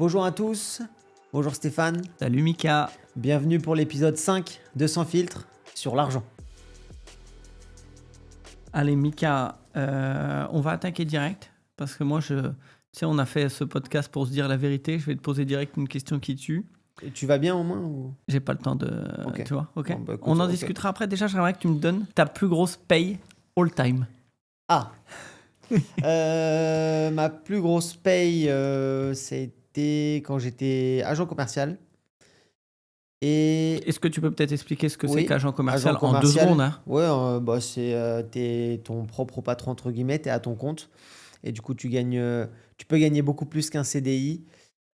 Bonjour à tous, bonjour Stéphane, Salut Mika. bienvenue pour l'épisode 5 de Sans filtre sur l'argent. Allez Mika, on va attaquer direct parce que moi, tu sais, on a fait ce podcast pour se dire la vérité. Je vais te poser direct une question qui tue. Et tu vas bien au moins ou... J'ai pas le temps de... Ok. Tu vois, ok. Bon, bah, écoute, On en ok. discutera après. Déjà, j'aimerais que tu me donnes ta plus grosse paye all time. Ah ma plus grosse paye, c'était quand j'étais agent commercial. Et Est-ce que tu peux peut-être expliquer ce que oui, c'est qu'agent commercial agent en 2 commercial, secondes hein ouais, c'est t'es ton propre patron entre guillemets, t'es à ton compte. Et du coup, tu peux gagner beaucoup plus qu'un CDI.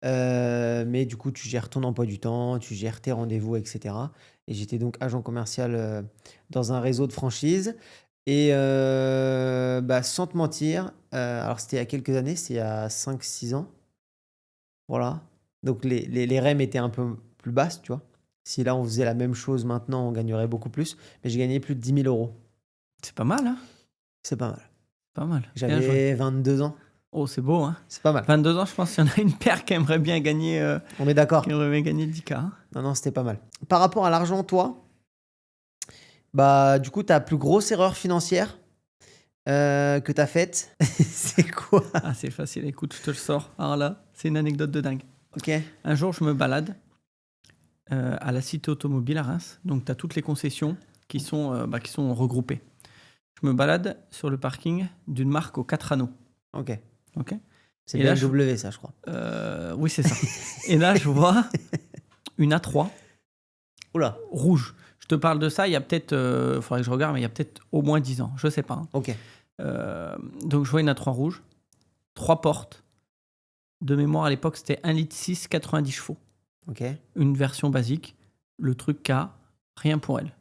Mais du coup, tu gères ton emploi du temps, tu gères tes rendez-vous, etc. Et j'étais donc agent commercial dans un réseau de franchises. Et sans te mentir, alors c'était il y a quelques années, c'est il y a 5-6 ans. Voilà. Donc les REM étaient un peu plus basses, tu vois. Si là on faisait la même chose maintenant, on gagnerait beaucoup plus. Mais j'ai gagné plus de 10 000 euros. C'est pas mal, hein. C'est pas mal. Pas mal. Bien joué. J'avais 22 ans. Oh, c'est beau, hein. C'est pas mal. 22 ans, je pense qu'il y en a une paire qui aimerait bien gagner, On est d'accord. 10K. Hein. Non, c'était pas mal. Par rapport à l'argent, toi, bah, du coup, ta plus grosse erreur financière que tu as faite, c'est quoi? Ah, c'est facile. Écoute, je te le sors. Alors là, c'est une anecdote de dingue. Ok. Un jour, je me balade à la cité automobile à Reims. Donc, tu as toutes les concessions qui sont regroupées. Je me balade sur le parking d'une marque aux 4 anneaux. Ok. Ok. C'est Et là, BMW, ça, je crois. Oui, c'est ça. Et là, je vois une A3 Oula. rouge. Je te parle de ça, il y a peut-être, faudrait que je regarde, mais il y a peut-être au moins 10 ans. Je sais pas. Hein. Ok. Donc, je vois une A3 rouge, 3 portes. De mémoire, à l'époque, c'était 1,6 litre, 90 chevaux. Ok. Une version basique, le truc K, rien pour elle.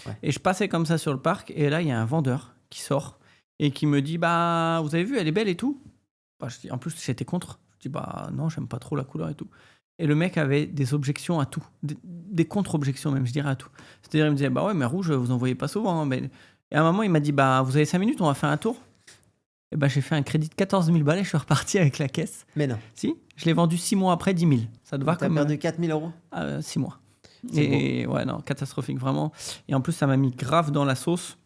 Ouais. Et je passais comme ça sur le parc, et là, il y a un vendeur qui sort et qui me dit, bah, vous avez vu, elle est belle et tout. Bah, je dis, en plus, j'étais contre. Je dis, bah, non, j'aime pas trop la couleur et tout. Et le mec avait des objections à tout, des contre-objections même, je dirais, à tout. C'est-à-dire, il me disait, bah ouais, mais rouge, vous en voyez pas souvent. Hein, mais... Et à un moment, il m'a dit, bah, vous avez 5 minutes, on va faire un tour. Et bah, j'ai fait un crédit de 14 000 balles et je suis reparti avec la caisse. Mais non. Si, je l'ai vendu 6 mois après, 10 000. Ça te va T'as comme... perdu 4 000 euros? 6 mois. C'est Et ouais, non, catastrophique, vraiment. Et en plus, ça m'a mis grave dans la sauce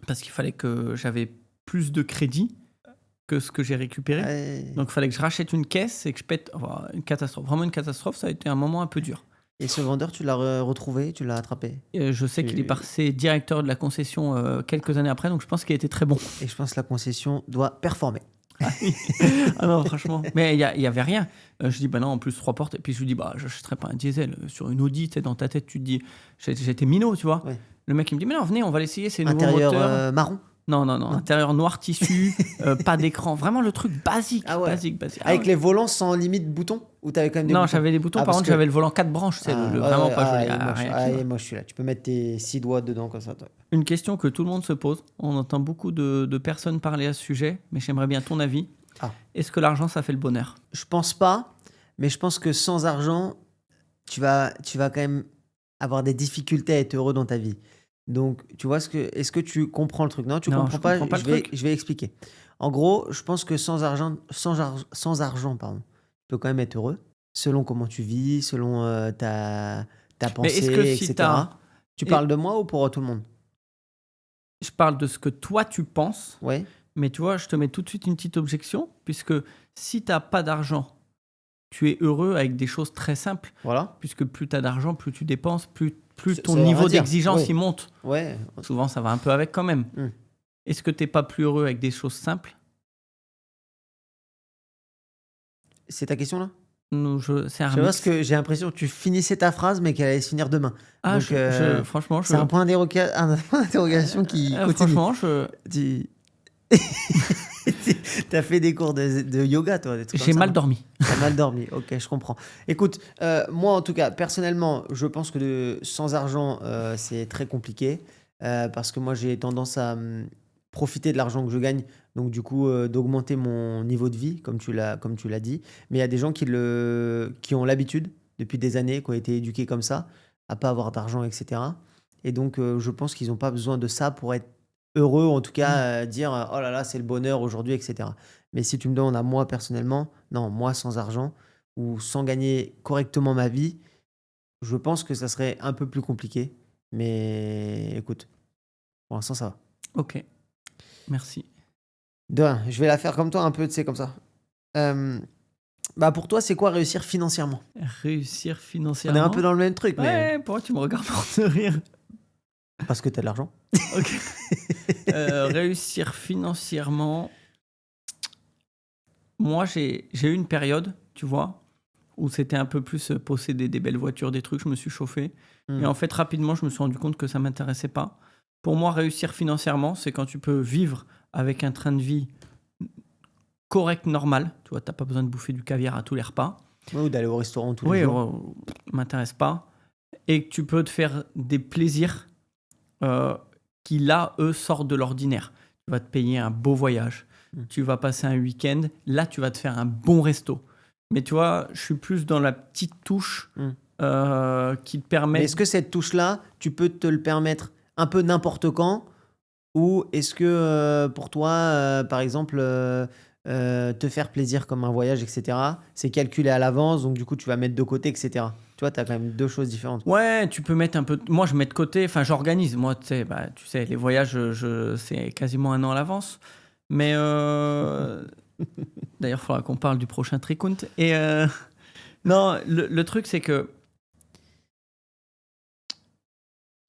parce qu'il fallait que j'avais plus de crédit que ce que j'ai récupéré. Ouais. Donc, il fallait que je rachète une caisse et que je pète. Enfin, une catastrophe, vraiment une catastrophe. Ça a été un moment un peu dur. Et ce vendeur, tu l'as retrouvé, tu l'as attrapé? Et je sais qu'il est passé directeur de la concession quelques années après, donc je pense qu'il a été très bon. Et je pense que la concession doit performer. Ah non, franchement. Mais il y avait rien. Je dis, bah non, en plus, 3 portes. Et puis je lui dis, bah, j'achèterai pas un diesel. Sur une Audi, tu sais, dans ta tête, tu te dis, j'étais minot, tu vois. Ouais. Le mec, il me dit, mais non, venez, on va l'essayer, c'est le nouveau Intérieur moteur. marron? Non, intérieur noir tissu, pas d'écran. Vraiment le truc basique. Ah ouais. Basique. Avec ouais. les volants sans limite bouton? Ou t'avais quand même des Non, boutons? j'avais les boutons. Ah, par parce contre, que- j'avais le volant 4 branches. C'est vraiment pas joli. Moi, je suis là. Tu peux mettre tes 6 doigts dedans comme ça, toi. Une question que tout le monde se pose. On entend beaucoup de personnes parler à ce sujet, mais j'aimerais bien ton avis. Ah. Est-ce que l'argent, ça fait le bonheur? Je pense pas, mais je pense que sans argent, tu vas quand même avoir des difficultés à être heureux dans ta vie. Donc, tu vois est-ce que tu comprends le truc? Non, tu Non, comprends je pas. comprends pas le truc. Je vais expliquer. En gros, je pense que sans argent, pardon, tu peux quand même être heureux, selon comment tu vis, selon ta Mais pensée, est-ce que si etc. t'as... Tu parles de moi ou pour tout le monde? Je parle de ce que toi, tu penses. Ouais. Mais tu vois, je te mets tout de suite une petite objection, puisque si tu n'as pas d'argent, tu es heureux avec des choses très simples, Voilà. puisque plus tu as d'argent, plus tu dépenses, plus Ça ton veut rien niveau dire. d'exigence Oui. il monte. Ouais. Souvent, ça va un peu avec quand même. Mm. Est-ce que tu n'es pas plus heureux avec des choses simples? C'est ta question là? Non, c'est un Je sais pas, mix. parce que j'ai l'impression que tu finissais ta phrase, mais qu'elle allait se finir demain. Ah, Donc, franchement, c'est un point d'interrogation qui continue. franchement, T'as fait des cours de yoga, toi, des trucs j'ai comme ça, mal non? dormi. T'as mal dormi, ok, je comprends. Écoute, moi en tout cas, personnellement, je pense que sans argent, c'est très compliqué. Parce que moi, j'ai tendance à profiter de l'argent que je gagne, donc du coup, d'augmenter mon niveau de vie, comme tu l'as dit. Mais il y a des gens qui ont l'habitude, depuis des années, qui ont été éduqués comme ça, à pas avoir d'argent, etc. Et donc, je pense qu'ils n'ont pas besoin de ça pour être heureux, en tout cas, dire oh là là, c'est le bonheur aujourd'hui, etc. Mais si tu me demandes à moi personnellement, non, moi sans argent, ou sans gagner correctement ma vie, je pense que ça serait un peu plus compliqué. Mais écoute, pour l'instant, ça va. Ok, merci. De rien, je vais la faire comme toi, un peu, tu sais, comme ça. Bah pour toi, c'est quoi réussir financièrement? Réussir On est financièrement. un peu dans le même truc, mais Ouais, pourquoi tu me regardes pour te rire? parce que tu as de l'argent. Ok. Réussir financièrement. Moi, j'ai eu une période, tu vois, où c'était un peu plus posséder des belles voitures, des trucs, je me suis chauffé. Hmm. Et en fait, rapidement, je me suis rendu compte que ça m'intéressait pas. Pour moi, réussir financièrement, c'est quand tu peux vivre avec un train de vie correct, normal. Tu vois, t'as pas besoin de bouffer du caviar à tous les repas. Ouais, ou d'aller au restaurant tous les Oui, jours. m'intéresse pas. Et que tu peux te faire des plaisirs qui, là, eux, sortent de l'ordinaire. Tu vas te payer un beau voyage. Tu vas passer un week-end. Là, tu vas te faire un bon resto. Mais tu vois, je suis plus dans la petite touche qui te permet... Mais est-ce que cette touche-là, tu peux te le permettre un peu n'importe quand? Ou est-ce que pour toi, par exemple, te faire plaisir comme un voyage, etc., c'est calculé à l'avance, donc du coup, tu vas mettre de côté, etc. Tu vois, tu as quand même deux choses différentes. Ouais, tu peux mettre un peu... Moi, je mets de côté, enfin, j'organise. Moi, tu sais, les voyages, c'est quasiment un an à l'avance. Mais d'ailleurs, il faudra qu'on parle du prochain Tricount. Et non, le truc, c'est que...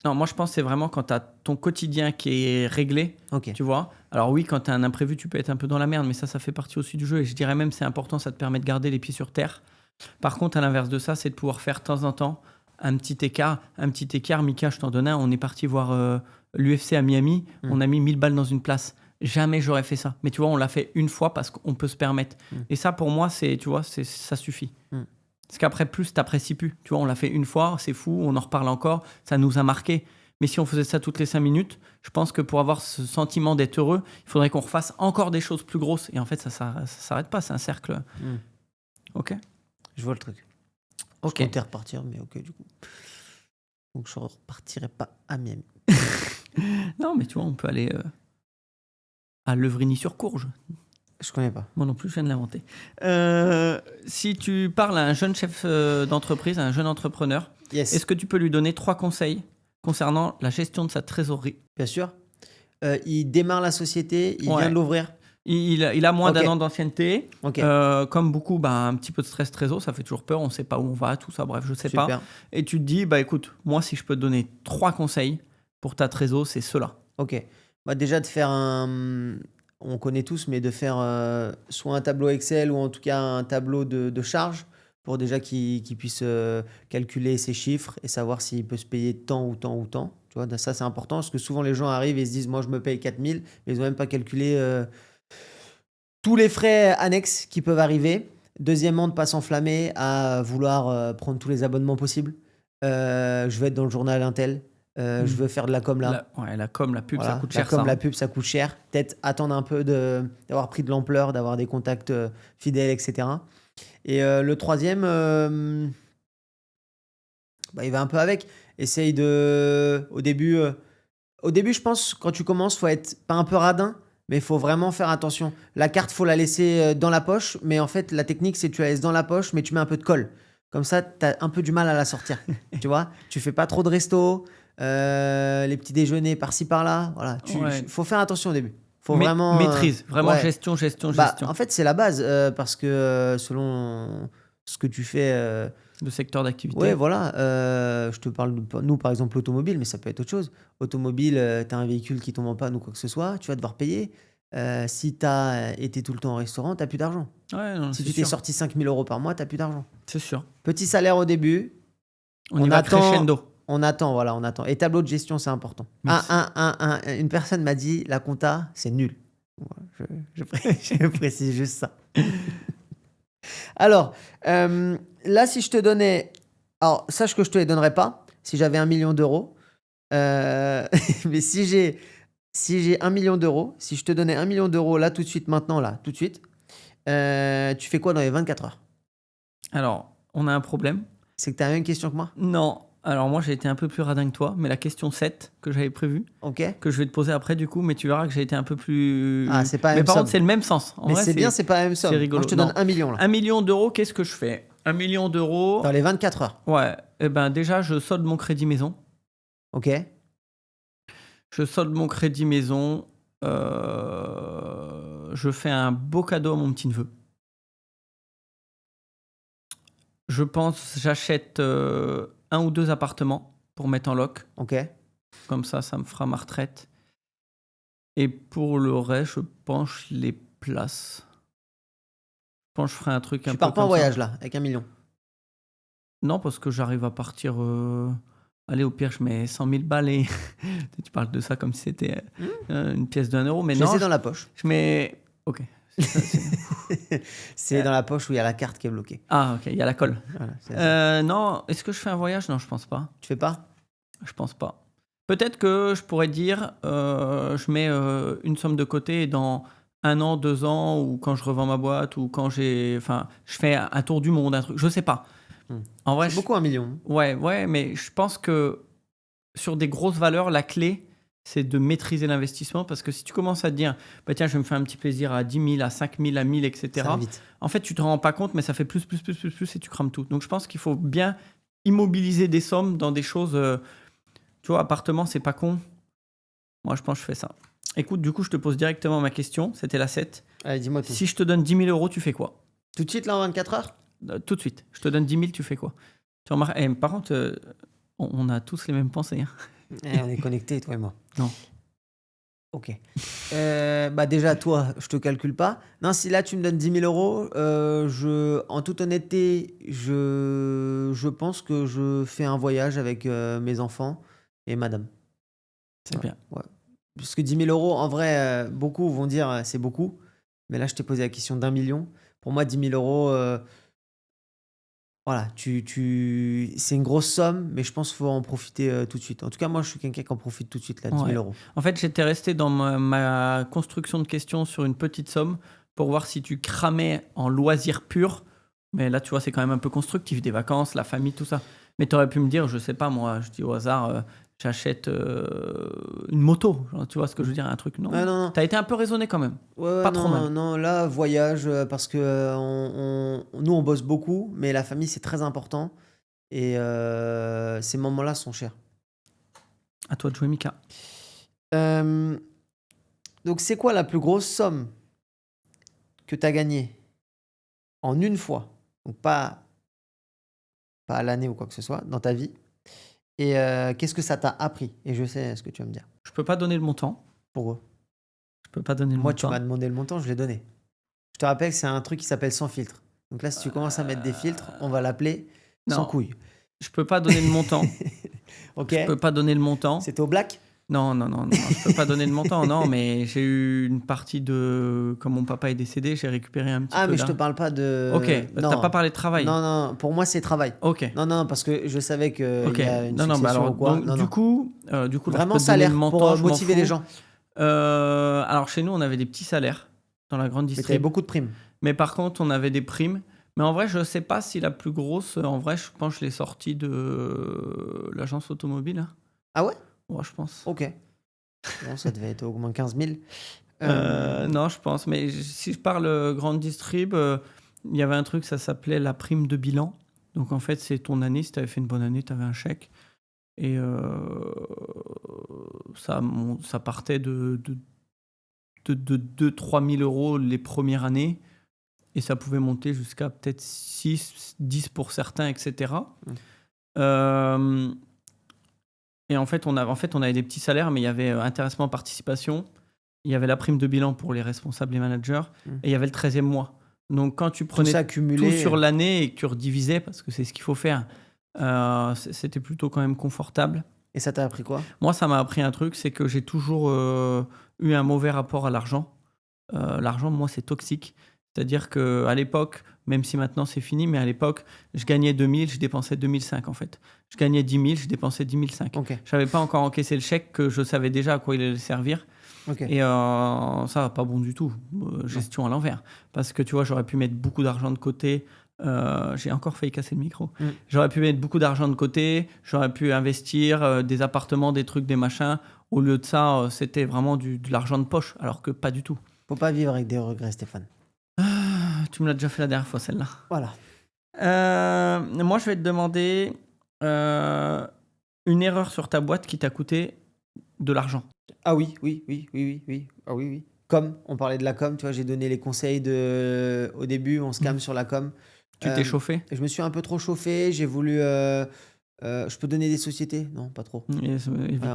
Non, moi, je pense que c'est vraiment quand tu as ton quotidien qui est réglé, Ok. tu vois. Alors oui, quand tu as un imprévu, tu peux être un peu dans la merde, mais ça fait partie aussi du jeu. Et je dirais même, c'est important, ça te permet de garder les pieds sur terre. Par contre, à l'inverse de ça, c'est de pouvoir faire de temps en temps un petit écart. Mika, je t'en donne un. On est parti voir l'UFC à Miami. On a mis 1000 balles dans une place. Jamais j'aurais fait ça. Mais tu vois, on l'a fait une fois parce qu'on peut se permettre. Et ça, pour moi, ça suffit. Parce qu'après, plus t'apprécies plus. Tu vois, on l'a fait une fois, c'est fou, on en reparle encore, ça nous a marqué. Mais si on faisait ça toutes les 5 minutes, je pense que pour avoir ce sentiment d'être heureux, il faudrait qu'on refasse encore des choses plus grosses. Et en fait, ça s'arrête pas, c'est un cercle. Ok. Je vois le truc. Ok. Je comptais repartir, mais ok, du coup. Donc, je ne repartirai pas à Miami. Non, mais tu vois, on peut aller à Levrigny-sur-Courge. Je connais pas. Moi non plus, je viens de l'inventer. Si tu parles à un jeune chef d'entreprise, à un jeune entrepreneur, Yes. est-ce que tu peux lui donner 3 conseils concernant la gestion de sa trésorerie? Bien sûr. Il démarre la société, il vient de l'ouvrir. Il a moins d'un an d'ancienneté. Ok. Comme beaucoup, un petit peu de stress trésor, ça fait toujours peur, on ne sait pas où on va, tout ça, bref, je ne sais Super. pas. Et tu te dis, écoute, moi, si je peux te donner 3 conseils pour ta trésor, c'est ceux-là. Ok. Déjà, de faire on connaît tous, mais de faire soit un tableau Excel ou en tout cas un tableau de charges pour déjà qu'il puisse calculer ses chiffres et savoir s'il peut se payer tant ou tant ou tant. Tu vois, ça, c'est important parce que souvent les gens arrivent et se disent, moi, je me paye 4000, mais ils n'ont même pas calculé tous les frais annexes qui peuvent arriver. Deuxièmement, de ne pas s'enflammer à vouloir prendre tous les abonnements possibles. Je veux être dans le journal Intel. Je veux faire de la com là. La com, la pub, Voilà. ça coûte cher. La pub, ça coûte cher. Peut-être attendre un peu d'avoir pris de l'ampleur, d'avoir des contacts fidèles, etc. Et le troisième, il va un peu avec. Essaye au début, je pense, quand tu commences, faut être pas un peu radin, mais il faut vraiment faire attention. La carte, faut la laisser dans la poche, mais en fait, la technique, c'est que tu la laisses dans la poche, mais tu mets un peu de colle. Comme ça, tu as un peu du mal à la sortir. Tu vois, tu fais pas trop de resto, les petits déjeuners par-ci par-là. Voilà, faut faire attention au début. Faut vraiment maîtrise, vraiment gestion. En fait, c'est la base parce que selon ce que tu fais. Le secteur d'activité. Ouais, voilà. Je te parle de nous, par exemple, automobile, mais ça peut être autre chose. Automobile, tu as un véhicule qui tombe en panne ou quoi que ce soit, tu vas devoir payer. Si tu as été tout le temps au restaurant, tu n'as plus d'argent. Si tu t'es sorti 5 000 € par mois, tu n'as plus d'argent. C'est sûr. Petit salaire au début. On attend crescendo. On attend. Et tableau de gestion, c'est important. Une personne m'a dit, la compta, c'est nul. Je précise juste ça. Alors, là, si je te donnais... Alors, sache que je ne te les donnerais pas si j'avais 1 million d'euros. Mais si j'ai 1 million d'euros, si je te donnais 1 million d'euros là, tout de suite, maintenant, là, tout de suite, tu fais quoi dans les 24 heures? Alors, on a un problème. C'est que tu as la même question que moi? Non. Alors, moi, j'ai été un peu plus radin que toi, mais la question 7 que j'avais prévue, que je vais te poser après, du coup, mais tu verras que j'ai été un peu plus... c'est pas la mais même par somme. contre, c'est le même sens. Mais c'est bien, c'est pas la même somme. C'est rigolo. Moi, je te donne 1 million là. 1 million d'euros, qu'est-ce que je fais? 1 million d'euros. Dans les 24 heures. Ouais. Eh ben, déjà, je solde mon crédit maison. Ok. Je solde mon crédit maison. Je fais un beau cadeau à mon petit-neveu. Je pense j'achète 1 ou 2 appartements pour mettre en loc. Ok. Comme ça me fera ma retraite. Et pour le reste, je pense je les place. Je pense que je ferai un truc un Tu peu pars pas en comme ça. voyage là, avec 1 million. Non, parce que j'arrive à partir. Allez, au pire, je mets 100 000 balles et tu parles de ça comme si c'était une pièce d'1 euro. Mais Je non, les ai dans la poche. je mets. Ok. C'est dans la poche où il y a la carte qui est bloquée. Ah, ok, il y a la colle. Voilà, c'est ça. Non, est-ce que je fais un voyage? Non, je pense pas. Tu fais pas? Je pense pas. Peut-être que je pourrais dire, je mets une somme de côté et dans 1 an, 2 ans, ou quand je revends ma boîte, ou quand j'ai. Enfin, je fais un tour du monde, un truc. Je sais pas. En vrai, C'est beaucoup 1 million. ouais, mais je pense que sur des grosses valeurs, la clé, c'est de maîtriser l'investissement. Parce que si tu commences à te dire, bah tiens, je vais me faire un petit plaisir à 10 000, à 5 000, à 1 000, etc. Ça va vite. En fait, tu te rends pas compte, mais ça fait plus, et tu crames tout. Donc, je pense qu'il faut bien immobiliser des sommes dans des choses. Tu vois, appartement, c'est pas con. Moi, je pense que je fais ça. Écoute, du coup, je te pose directement ma question. C'était la 7. Allez, dis-moi tout. Si je te donne 10 000 euros, tu fais quoi? Tout de suite là en 24 heures? Tout de suite. Je te donne 10 000, tu fais quoi? Tu remarques, par contre, on a tous les mêmes pensées. Hein. On est connectés, toi et moi. Non. Ok. Bah déjà, toi, je te calcule pas. Non, si là tu me donnes 10 000 euros, en toute honnêteté, je pense que je fais un voyage avec mes enfants et madame. C'est bien. Ouais. Parce que 10 000 euros, en vrai, beaucoup vont dire c'est beaucoup. Mais là, je t'ai posé la question d'1 million. Pour moi, 10 000 euros, voilà, c'est une grosse somme, mais je pense qu'il faut en profiter tout de suite. En tout cas, moi, je suis quelqu'un qui en profite tout de suite, là, 10 000 Ouais. euros. En fait, j'étais resté dans ma construction de questions sur une petite somme pour voir si tu cramais en loisirs purs. Mais là, tu vois, c'est quand même un peu constructif, des vacances, la famille, tout ça. Mais tu aurais pu me dire, je sais pas, moi, je dis au hasard, j'achète une moto. Genre, tu vois ce que je veux dire, un truc, non? Ouais, non. T'as été un peu raisonné quand même. Ouais, Pas trop mal. non, là, voyage, parce que nous, on bosse beaucoup, mais la famille, c'est très important. Et ces moments-là sont chers. À toi de jouer, Mika. Donc, c'est quoi la plus grosse somme que tu as gagnée en une fois? Donc, pas à l'année ou quoi que ce soit, dans ta vie. Et qu'est-ce que ça t'a appris? Et je sais ce que tu vas me dire. Je peux pas donner le montant. Pour eux. Je peux pas donner le Moi, tu montant. m'as demandé le montant, je l'ai donné. Je te rappelle que c'est un truc qui s'appelle sans filtre. Donc là, si tu commences à mettre des filtres, on va l'appeler sans Non. couilles. Je peux pas donner le montant. Ok. Je peux pas donner le montant. C'était au black? Non, je peux pas donner le montant, non, mais j'ai eu une partie de... Comme mon papa est décédé, j'ai récupéré un petit peu Ah, mais je te d'argent. parle pas de. Ok, non. t'as pas parlé de travail. Non, pour moi, c'est travail. Ok. Non, parce que je savais qu'il Ok. y a une Non, succession bah alors, ou quoi. donc, Non, du non. coup, là, je Vraiment peux te donner salaire le montant, pour je m'en motiver fous. les gens. Alors, chez nous, on avait des petits salaires dans la grande Mais t'avais distrib. beaucoup de primes. Mais par contre, on avait des primes. Mais en vrai, je sais pas si la plus grosse... En vrai, je pense que je l'ai sortie de l'agence automobile. Hein. Ah ouais? Ouais, je pense. Ok. Bon, ça devait être au moins 15 000. Non, je pense. Mais si je parle grande distrib, il y avait un truc, ça s'appelait la prime de bilan. Donc en fait, c'est ton année. Si tu avais fait une bonne année, tu avais un chèque. Et ça partait de 2 000 à 3 000 euros les premières années. Et ça pouvait monter jusqu'à peut-être 6, 10 pour certains, etc. Et en fait, on avait des petits salaires, mais il y avait intéressement, participation. Il y avait la prime de bilan pour les responsables et managers. Et il y avait le 13e mois. Donc, quand tu prenais tout sur l'année et que tu redivisais, parce que c'est ce qu'il faut faire, c'était plutôt quand même confortable. Et ça t'a appris quoi? Moi, ça m'a appris un truc, c'est que j'ai toujours eu un mauvais rapport à l'argent. L'argent, moi, c'est toxique. C'est-à-dire qu'à l'époque, même si maintenant c'est fini, mais à l'époque, je gagnais 2 000, je dépensais 2 500 en fait. Je gagnais 10 000, je dépensais 10 500. Okay. Je n'avais pas encore encaissé le chèque, que je savais déjà à quoi il allait servir. Okay. Et ça, pas bon du tout. Gestion à l'envers. Parce que tu vois, j'aurais pu mettre beaucoup d'argent de côté. J'ai encore failli casser le micro. J'aurais pu mettre beaucoup d'argent de côté. J'aurais pu investir des appartements, des trucs, des machins. Au lieu de ça, c'était vraiment de l'argent de poche. Alors que pas du tout. Faut pas vivre avec des regrets, Stéphane. Tu me l'as déjà fait la dernière fois, celle-là. Voilà. Moi, je vais te demander une erreur sur ta boîte qui t'a coûté de l'argent. Ah oui, oui, oui, oui, oui, oui. Ah oui, oui. On parlait de la com, tu vois, j'ai donné les conseils au début, on se calme sur la com. Tu t'es chauffé Je me suis un peu trop chauffé, j'ai voulu. Je peux donner des sociétés? Non, pas trop. Évite.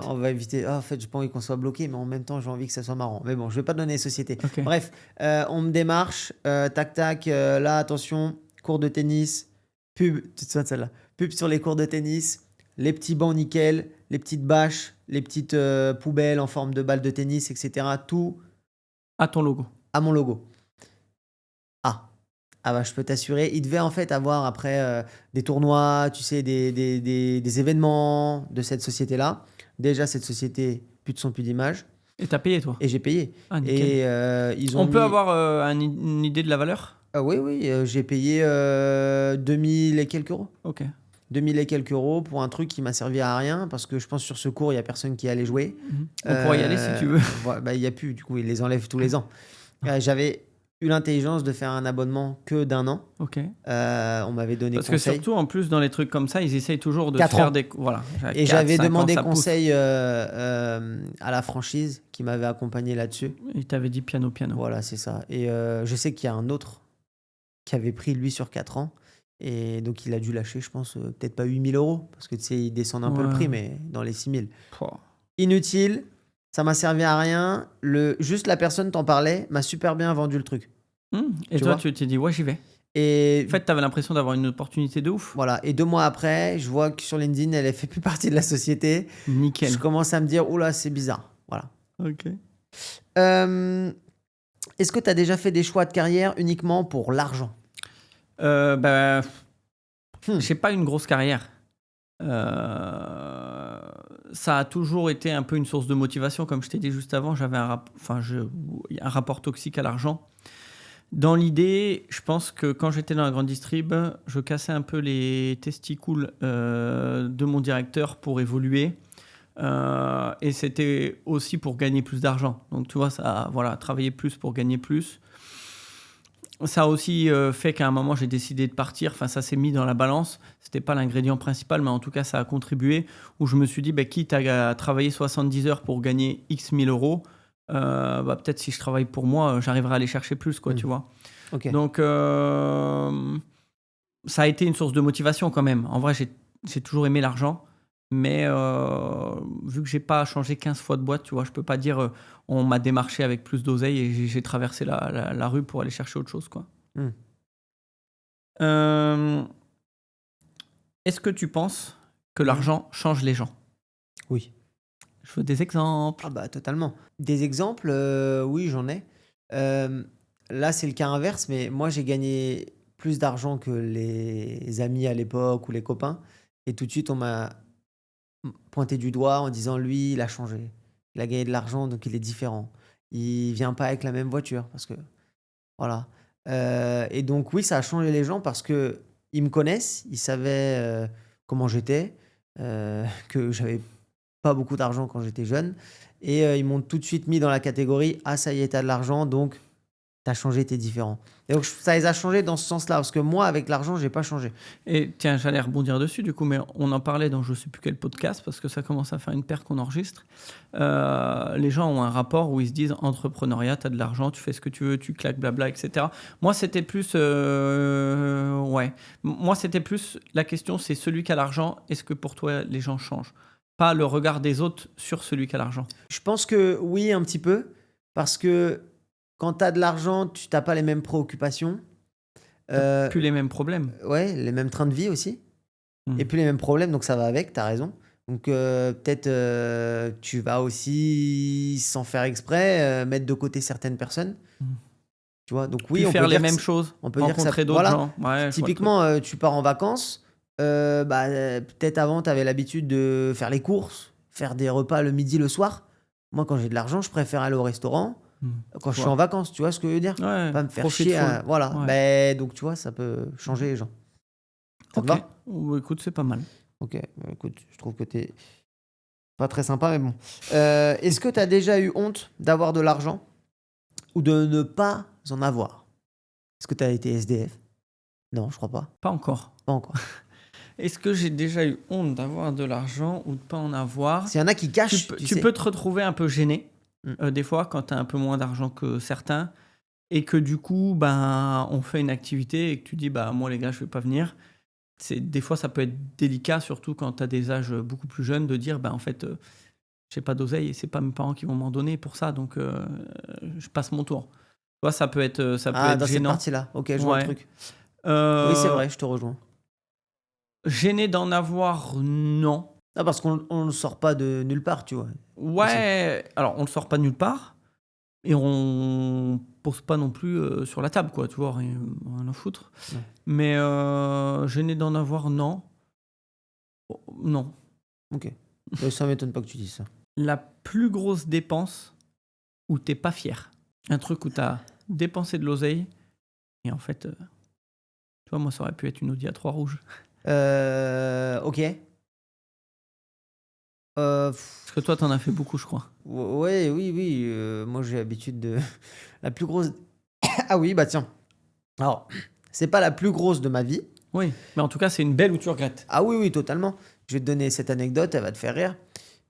On va éviter. Ah, en fait, j'ai pas envie qu'on soit bloqué, mais en même temps, j'ai envie que ça soit marrant. Mais bon, je vais pas donner les sociétés. Ok. Bref, on me démarche, tac tac, là, attention, cours de tennis, pub, tu te souviens de celle-là? Pub sur les cours de tennis, les petits bancs nickel, les petites bâches, les petites poubelles en forme de balles de tennis, etc. Tout À ton logo. à mon logo. Ah bah, je peux t'assurer, il devait en fait avoir après des tournois, tu sais, des événements de cette société-là. Déjà, cette société, plus de son, plus d'image. Et t'as payé, toi? Et j'ai payé. Ah, nickel. Et ils ont On peut mis... avoir une idée de la valeur? Ah oui, oui, j'ai payé 2000 et quelques euros. Ok. 2000 et quelques euros pour un truc qui m'a servi à rien parce que je pense sur ce cours, il n'y a personne qui allait jouer. On pourra y aller si tu veux. Bah, il n'y a plus, du coup, ils les enlèvent tous les ans. J'avais eu l'intelligence de faire un abonnement que d'un an. Ok. On m'avait donné Parce conseil. que surtout, en plus, dans les trucs comme ça, ils essayent toujours de 4 faire ans. des... Voilà. Et j'avais demandé conseil à la franchise qui m'avait accompagné là-dessus. Il t'avait dit piano. Voilà, c'est ça. Et je sais qu'il y a un autre qui avait pris lui sur 4 ans. Et donc il a dû lâcher, je pense, peut-être pas 8000 euros. Parce que tu sais, ils descendent un peu le prix, mais dans les 6000. Inutile, ça m'a servi à rien. Juste la personne t'en parlait, m'a super bien vendu le truc. Et toi, tu t'es dit, ouais, j'y vais. Et en fait, t'avais l'impression d'avoir une opportunité de ouf. Voilà. Et 2 mois après, je vois que sur LinkedIn, elle ne fait plus partie de la société. Nickel. Je commence à me dire, oula, c'est bizarre. Voilà. Ok. Est-ce que tu as déjà fait des choix de carrière uniquement pour l'argent? J'ai pas une grosse carrière. Ça a toujours été un peu une source de motivation. Comme je t'ai dit juste avant, j'avais un rapport toxique à l'argent. Dans l'idée, je pense que quand j'étais dans la grande distrib, je cassais un peu les testicules de mon directeur pour évoluer. Et c'était aussi pour gagner plus d'argent. Donc tu vois, travailler plus pour gagner plus. Ça a aussi fait qu'à un moment, j'ai décidé de partir. Enfin, ça s'est mis dans la balance. C'était pas l'ingrédient principal, mais en tout cas, ça a contribué. Où je me suis dit, quitte à travailler 70 heures pour gagner X 1000 euros, peut-être si je travaille pour moi, j'arriverai à aller chercher plus, quoi, tu vois. Okay. Donc, ça a été une source de motivation quand même. En vrai, j'ai toujours aimé l'argent. Mais vu que j'ai pas changé 15 fois de boîte, tu vois, je peux pas dire on m'a démarché avec plus d'oseille et j'ai traversé la rue pour aller chercher autre chose, quoi. Est-ce que tu penses que l'argent change les gens? Oui. Je veux des exemples. Ah bah totalement. Des exemples, oui, j'en ai. Là, c'est le cas inverse, mais moi, j'ai gagné plus d'argent que les amis à l'époque ou les copains. Et tout de suite, on m'a pointé du doigt en disant, lui, il a changé. Il a gagné de l'argent, donc il est différent. Il vient pas avec la même voiture, parce que... Voilà. Et donc, oui, ça a changé les gens parce qu'ils me connaissent, ils savaient comment j'étais, que j'avais pas beaucoup d'argent quand j'étais jeune. Et ils m'ont tout de suite mis dans la catégorie « Ah, ça y est, t'as de l'argent, donc t'as changé, t'es différent. » Et donc, ça les a changés dans ce sens-là, parce que moi, avec l'argent, j'ai pas changé. Et tiens, j'allais rebondir dessus, du coup, mais on en parlait dans je sais plus quel podcast, parce que ça commence à faire une paire qu'on enregistre. Les gens ont un rapport où ils se disent entrepreneuriat, t'as de l'argent, tu fais ce que tu veux, tu claques, blabla, etc. Moi, c'était plus... Moi, c'était plus... La question, c'est celui qui a l'argent, est-ce que pour toi, les gens changent? Pas le regard des autres sur celui qui a l'argent. Je pense que oui, un petit peu, parce que quand tu as de l'argent, tu n'as pas les mêmes préoccupations. Plus les mêmes problèmes. Ouais, les mêmes trains de vie aussi. Et plus les mêmes problèmes, donc ça va avec, tu as raison. Donc peut-être tu vas aussi, sans faire exprès, mettre de côté certaines personnes. Tu vois, donc oui, on peut faire les mêmes choses, on peut rencontrer d'autres gens. Ouais, typiquement, tu pars en vacances, peut-être avant, tu avais l'habitude de faire les courses, faire des repas le midi, le soir. Moi, quand j'ai de l'argent, je préfère aller au restaurant quand je suis en vacances, tu vois ce que je veux dire? Pas me faire chier. Voilà. Ouais. Donc, tu vois, ça peut changer les gens. Ça te va? Écoute, c'est pas mal. Ok, écoute, je trouve que t'es pas très sympa, mais bon. Est-ce que tu as déjà eu honte d'avoir de l'argent ou de ne pas en avoir? Est-ce que tu as été SDF? Non, je crois pas. Pas encore. Pas encore. Est-ce que j'ai déjà eu honte d'avoir de l'argent ou de pas en avoir? S'il y en a qui cachent, Tu sais. peux te retrouver un peu gêné, Mm. des fois, quand tu as un peu moins d'argent que certains et que du coup, ben, on fait une activité et que tu dis, bah, moi, les gars, je vais pas venir. Des fois, ça peut être délicat, surtout quand tu as des âges beaucoup plus jeunes, de dire, bah, en fait, j'ai pas d'oseille et c'est pas mes parents qui vont m'en donner pour ça, donc je passe mon tour. Tu vois, ça peut être Dans cette gênant. partie-là. Ok, je vois le Ouais. truc. Oui, c'est Euh, vrai, je te rejoins. Gêné d'en avoir, non. Non, parce qu'on ne sort pas de nulle part, tu vois. Ouais, alors on le sort pas de nulle part et on pose pas non plus sur la table, quoi, tu vois, rien à foutre. Ouais. Mais gêné d'en avoir, non. Oh, non. Ok. Ça m'étonne pas que tu dises ça. La plus grosse dépense où t'es pas fier. Un truc où t'as dépensé de l'oseille et en fait, tu vois, moi ça aurait pu être une Audi A3 rouge. Ok. Parce que toi t'en as fait beaucoup, je crois. Ouais, oui. Moi, j'ai l'habitude de. La plus grosse. Ah oui, bah tiens. Alors, c'est pas la plus grosse de ma vie. Oui, mais en tout cas c'est une belle où tu regrettes. Ah oui, totalement. Je vais te donner cette anecdote, elle va te faire rire.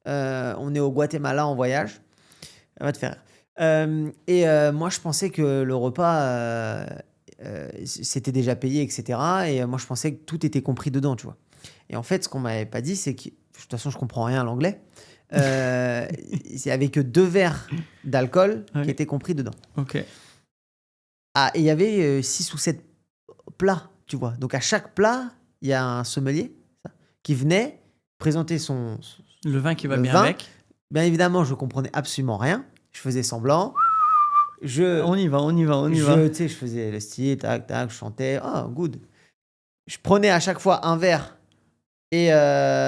On est au Guatemala en voyage. Elle va te faire rire. Moi, je pensais que le repas, c'était déjà payé, etc. Et moi, je pensais que tout était compris dedans, tu vois. Et en fait, ce qu'on m'avait pas dit, c'est que, de toute façon, je comprends rien à l'anglais. Il y avait que 2 verres d'alcool Oui. qui étaient compris dedans. Ok. Ah, et il y avait 6 ou 7 plats, tu vois. Donc, à chaque plat, il y a un sommelier qui venait présenter Le vin qui va le bien vin. avec. Bien évidemment, je comprenais absolument rien. Je faisais semblant. On y va. Tu sais, je faisais le style, tac, tac, je chantais. Oh, good. Je prenais à chaque fois un verre. Et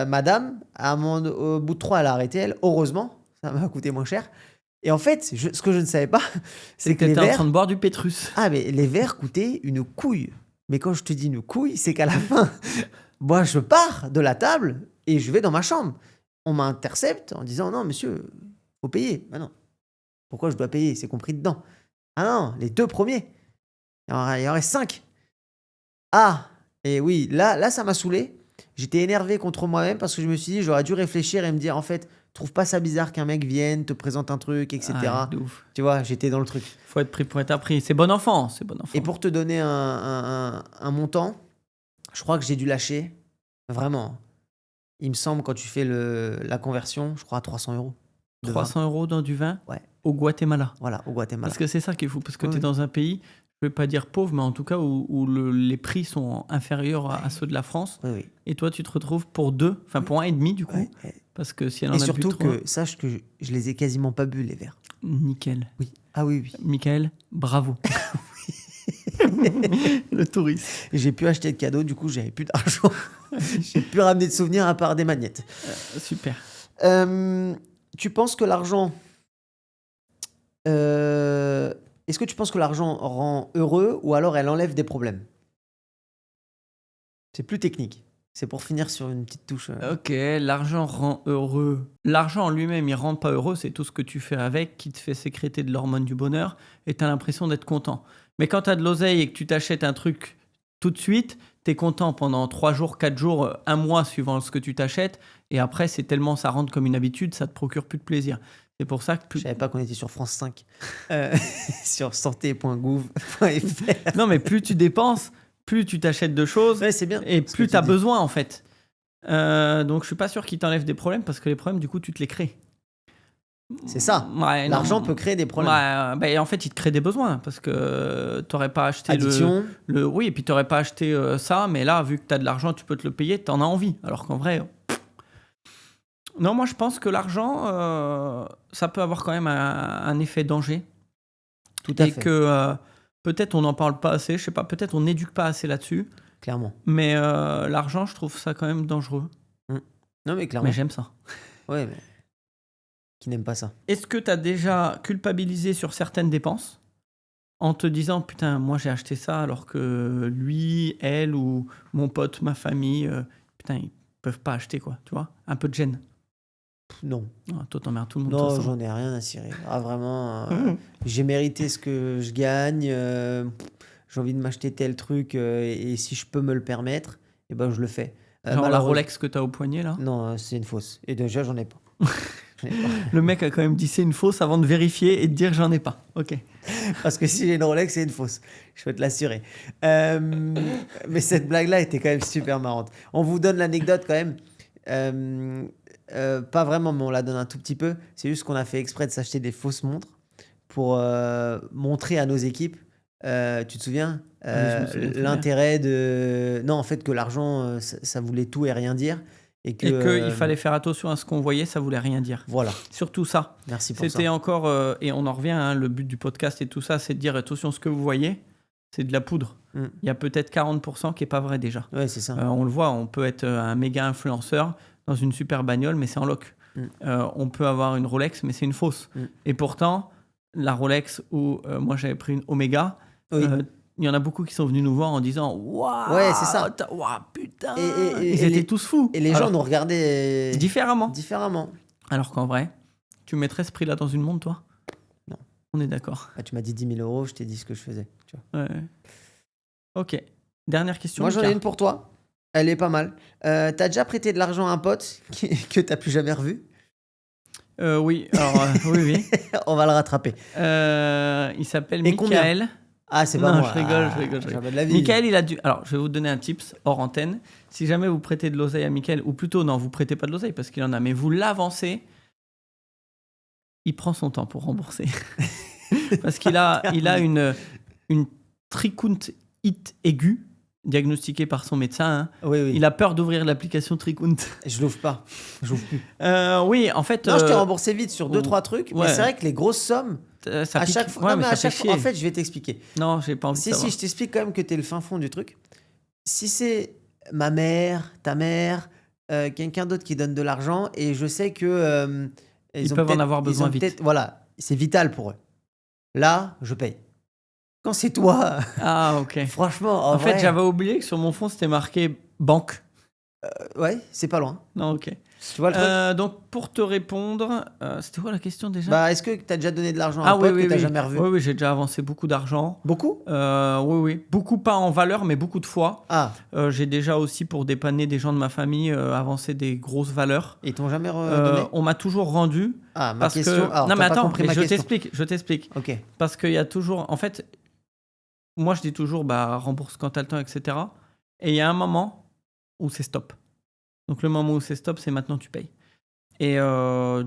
madame, au bout de 3, elle a arrêté, elle. Heureusement, ça m'a coûté moins cher. Et en fait, ce que je ne savais pas, c'est que les t'étais en verres. train de boire du Pétrus. Ah, mais les verres coûtaient une couille. Mais quand je te dis une couille, c'est qu'à la fin, moi, je pars de la table et je vais dans ma chambre. On m'intercepte en disant non, monsieur, faut payer. Bah non. Pourquoi je dois payer? C'est compris dedans. Ah non, les 2 premiers. Il y en reste 5. Ah, et oui, là, ça m'a saoulé. J'étais énervé contre moi-même parce que je me suis dit, j'aurais dû réfléchir et me dire, en fait, trouve pas ça bizarre qu'un mec vienne, te présente un truc, etc. Ah, de ouf. Tu vois, j'étais dans le truc. Faut être pris pour être appris. C'est bon enfant. Et pour te donner un montant, je crois que j'ai dû lâcher. Vraiment. Il me semble, quand tu fais la conversion, je crois à 300 €. 300 € dans du vin. Ouais. Au Guatemala. Voilà, au Guatemala. Parce que c'est ça qui est fou. Parce que Oui, tu es oui. dans un pays, je ne vais pas dire pauvre, mais en tout cas où les prix sont inférieurs à ceux de la France. Oui. Et toi, tu te retrouves pour 2, enfin pour 1,5 du coup. Ouais. Parce que si elle en Et a bu surtout 3, que, sache que je les ai quasiment pas bu, les verres. nickel. Oui. Ah oui. Michael, bravo. Le touriste. J'ai pu acheter de cadeaux, du coup, j'avais plus d'argent. J'ai pu ramener de souvenirs à part des magnettes. Super. Tu penses que l'argent... Est-ce que tu penses que l'argent rend heureux ou alors elle enlève des problèmes? C'est plus technique. C'est pour finir sur une petite touche. Ok, l'argent rend heureux. L'argent en lui-même, il rend pas heureux. C'est tout ce que tu fais avec qui te fait sécréter de l'hormone du bonheur et tu as l'impression d'être content. Mais quand tu as de l'oseille et que tu t'achètes un truc tout de suite, tu es content pendant 3 jours, 4 jours, 1 mois suivant ce que tu t'achètes. Et après, c'est tellement ça rentre comme une habitude, ça te procure plus de plaisir. C'est pour ça que... Je savais pas qu'on était sur France 5. Sur santé.gouv.fr. Non, mais plus tu dépenses, plus tu t'achètes de choses. Ouais, c'est bien. Et ce plus que tu as tu dis. besoin, en fait. Donc, je suis pas sûr qu'il t'enlève des problèmes parce que les problèmes, du coup, tu te les crées. C'est ça. Ouais, L'argent non. peut créer des problèmes. Ouais, bah, en fait, il te crée des besoins parce que t'aurais pas acheté Addiction. oui, et puis t'aurais pas acheté ça, mais là, vu que tu as de l'argent, tu peux te le payer, t'en as envie. Alors qu'en vrai, non, moi je pense que l'argent, ça peut avoir quand même un effet danger. Tout à Et fait. que peut-être on n'en parle pas assez, je sais pas, peut-être on n'éduque pas assez là-dessus. Clairement. Mais l'argent, je trouve ça quand même dangereux. Non, mais clairement. Mais j'aime ça. Ouais, mais qui n'aime pas ça? Est-ce que tu as déjà culpabilisé sur certaines dépenses en te disant putain, moi j'ai acheté ça alors que lui, elle ou mon pote, ma famille, putain, ils peuvent pas acheter quoi, tu vois? Un peu de gêne. Non. Ah, toi, t'emmerdes tout le monde. de toute Non, façon. j'en ai rien à cirer. Ah, vraiment, j'ai mérité ce que je gagne. j'ai envie de m'acheter tel truc et si je peux me le permettre, et ben je le fais. Genre la Malheureusement- Rolex que t'as au poignet là. Non, c'est une fausse. Et déjà, j'en ai pas. J'en ai pas. Le mec a quand même dit c'est une fausse avant de vérifier et de dire j'en ai pas. Ok. Parce que si j'ai une Rolex, c'est une fausse. Je peux te l'assurer. Mais cette blague-là était quand même super marrante. On vous donne l'anecdote quand même. Pas vraiment, mais on la donne un tout petit peu. C'est juste qu'on a fait exprès de s'acheter des fausses montres pour montrer à nos équipes, tu te souviens, Oui, je me souviens très l'intérêt de... Non, en fait, que l'argent, ça voulait tout et rien dire. Et Et qu'il fallait faire attention à ce qu'on voyait, ça voulait rien dire. Voilà, Surtout ça. merci pour ça. C'était encore, et on en revient, hein, le but du podcast et tout ça, c'est de dire attention, ce que vous voyez, c'est de la poudre. Mm. Il y a peut-être 40% qui n'est pas vrai déjà. Ouais, c'est ça. On le voit, on peut être un méga influenceur dans une super bagnole, mais c'est en loc. Mm. On peut avoir une Rolex, mais c'est une fausse. Mm. Et pourtant, la Rolex où moi j'avais pris une Omega, Oui. il y en a beaucoup qui sont venus nous voir en disant waouh, Ouais, c'est ça. Waouh, putain, Et ils étaient les- tous fous. Et les gens Alors, nous regardaient différemment. différemment. Alors qu'en vrai, tu mettrais ce prix-là dans une montre, toi? Non. On est d'accord. Ah, tu m'as dit 10 000 €, je t'ai dit ce que je faisais. Tu vois. Ouais. Ok. Dernière question. Moi, j'en ai Mika. une pour toi. Elle est pas mal. T'as déjà prêté de l'argent à un pote que t'as plus jamais revu? Oui, alors, oui, oui. On va le rattraper. Il s'appelle Et combien? Michael. Ah, c'est pas Non, moi. je rigole, je rigole. Jamais de la vie. Michael, il a dû. Alors, je vais vous donner un tips hors antenne. Si jamais vous prêtez de l'oseille à Michael, ou plutôt, non, vous prêtez pas de l'oseille parce qu'il en a, mais vous l'avancez, il prend son temps pour rembourser. Parce qu'il a, il a une trichontite aiguë, diagnostiquée par son médecin. Hein. Oui, oui. Il a peur d'ouvrir l'application Trichont. Je l'ouvre pas. Je l'ouvre plus. Oui, en fait. Non, je t'ai remboursé vite sur 2-3 trucs. ouais. Mais c'est vrai que les grosses sommes, Ça à pique. chaque fois. Ouais, Non, mais mais ça à fait chaque fois. chier. En fait, je vais t'expliquer. Non, j'ai pas envie de Si, savoir. si, je t'explique quand même que t'es le fin fond du truc. Si c'est ma mère, ta mère, quelqu'un d'autre qui donne de l'argent, et je sais que Ils ont peuvent en peut-être- avoir besoin ont vite. peut-être- Voilà, c'est vital pour eux. Là, je paye. Quand c'est toi, Ah, ok. franchement, En fait, vrai, j'avais oublié que sur mon fond, c'était marqué banque. ouais, c'est pas loin. Non, ok. Tu vois le truc? Donc, pour te répondre, c'était quoi la question déjà? Bah, est-ce que t'as déjà donné de l'argent à Ah un oui, pote oui, que t'as oui. jamais revu? Oui, oui, j'ai déjà avancé beaucoup d'argent. Beaucoup? Oui, oui. Beaucoup, pas en valeur, mais beaucoup de fois. Ah, J'ai déjà aussi, pour dépanner des gens de ma famille, avancé des grosses valeurs. ils t'ont jamais redonné? On m'a toujours rendu. Ah, ma Parce question. que... Alors, non, mais t'as pas attends, compris mais ma je question. t'explique. Ok. Parce qu'il y a toujours... En fait, moi, je dis toujours, bah, rembourse quand t'as le temps, etc. Et il y a un moment où c'est stop. Donc, le moment où c'est stop, c'est maintenant tu payes. Et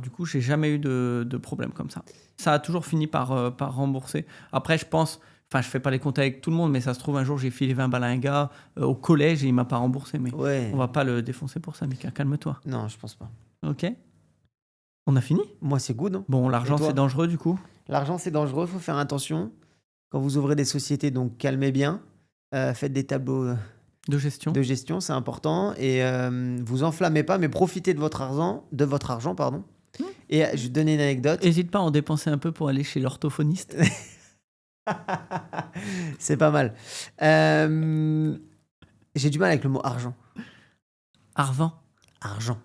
du coup, j'ai jamais eu de problème comme ça. Ça a toujours fini par rembourser. Après, je pense... Enfin, je fais pas les comptes avec tout le monde, mais ça se trouve, un jour, j'ai filé 20 balles à un gars au collège et il m'a pas remboursé. Mais Ouais. on va pas le défoncer pour ça, Mika. Calme-toi. Non, je pense pas. Ok? On a fini? Moi, c'est good. Hein. Bon, l'argent, Et toi c'est dangereux, du coup. L'argent, c'est dangereux, faut faire attention. Quand vous ouvrez des sociétés, donc calmez bien. Faites des tableaux De gestion. de gestion, c'est important. Et vous enflammez pas, mais profitez de votre argent, pardon. Et je vais te donner une anecdote. Hésite pas à en dépenser un peu pour aller chez l'orthophoniste. C'est pas mal. J'ai du mal avec le mot argent. Argent. Argent.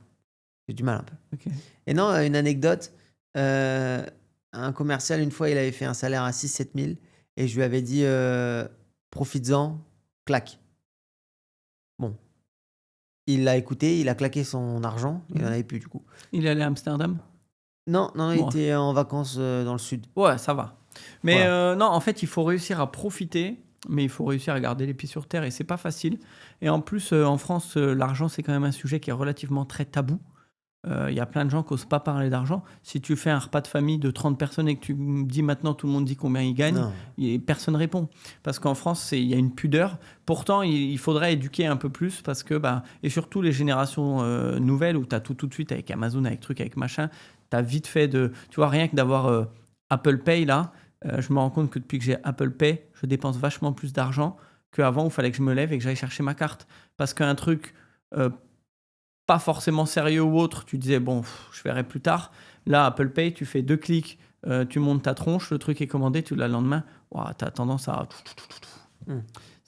J'ai du mal un peu. Ok. Et non, une anecdote. Un commercial, une fois, il avait fait un salaire à 6-7 000 et je lui avais dit profites-en, claque. Bon. Il l'a écouté, il a claqué son argent, il n'en avait plus du coup. Il est allé à Amsterdam? Non, il Bon. était en vacances dans le sud. Ouais, ça va. Mais Voilà. non, en fait, il faut réussir à profiter, mais il faut réussir à garder les pieds sur terre et c'est pas facile. Et en plus, en France, l'argent, c'est quand même un sujet qui est relativement très tabou. Il y a plein de gens qui n'osent pas parler d'argent. Si tu fais un repas de famille de 30 personnes et que tu me dis maintenant tout le monde dit combien il gagne, Non. personne répond. Parce qu'en France, il y a une pudeur. Pourtant, il faudrait éduquer un peu plus parce que, et surtout les générations nouvelles où tu as tout de suite avec Amazon, avec truc, avec machin, tu as vite fait de... Tu vois, rien que d'avoir Apple Pay là, je me rends compte que depuis que j'ai Apple Pay, je dépense vachement plus d'argent qu'avant où il fallait que je me lève et que j'aille chercher ma carte. Parce qu'un truc... pas forcément sérieux ou autre, tu disais bon, je verrai plus tard. Là, Apple Pay, tu fais 2 clics, tu montes ta tronche, le truc est commandé, tu l'as le lendemain. Tu as tendance à...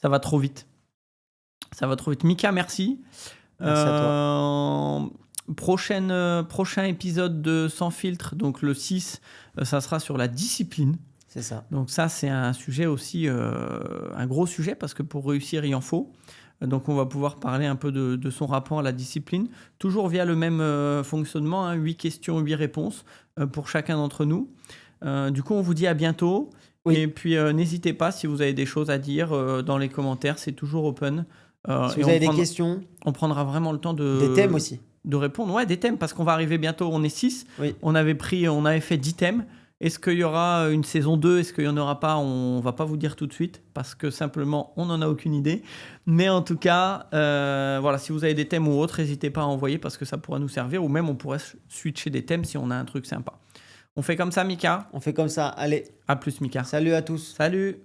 Ça va trop vite. Ça va trop vite. Mika, merci. Merci à Prochain épisode de Sans filtre, donc le 6, ça sera sur la discipline. C'est ça. Donc ça, c'est un sujet aussi, un gros sujet, parce que pour réussir, il en faut. Donc on va pouvoir parler un peu de son rapport à la discipline, toujours via le même fonctionnement, 8 questions, 8 réponses pour chacun d'entre nous. Du coup, on vous dit à bientôt. Oui. Et puis, n'hésitez pas si vous avez des choses à dire dans les commentaires, c'est toujours open. Si Et vous avez des questions, on prendra vraiment le temps des thèmes aussi. de répondre. Ouais, des thèmes, parce qu'on va arriver bientôt, on est 6. Oui. On avait fait 10 thèmes. Est-ce qu'il y aura une saison 2? Est-ce qu'il n'y en aura pas? On ne va pas vous dire tout de suite, parce que simplement, on n'en a aucune idée. Mais en tout cas, voilà, si vous avez des thèmes ou autres, n'hésitez pas à envoyer, parce que ça pourra nous servir. Ou même, on pourrait switcher des thèmes si on a un truc sympa. On fait comme ça, Mika? On fait comme ça. Allez, À plus, Mika. salut à tous. Salut!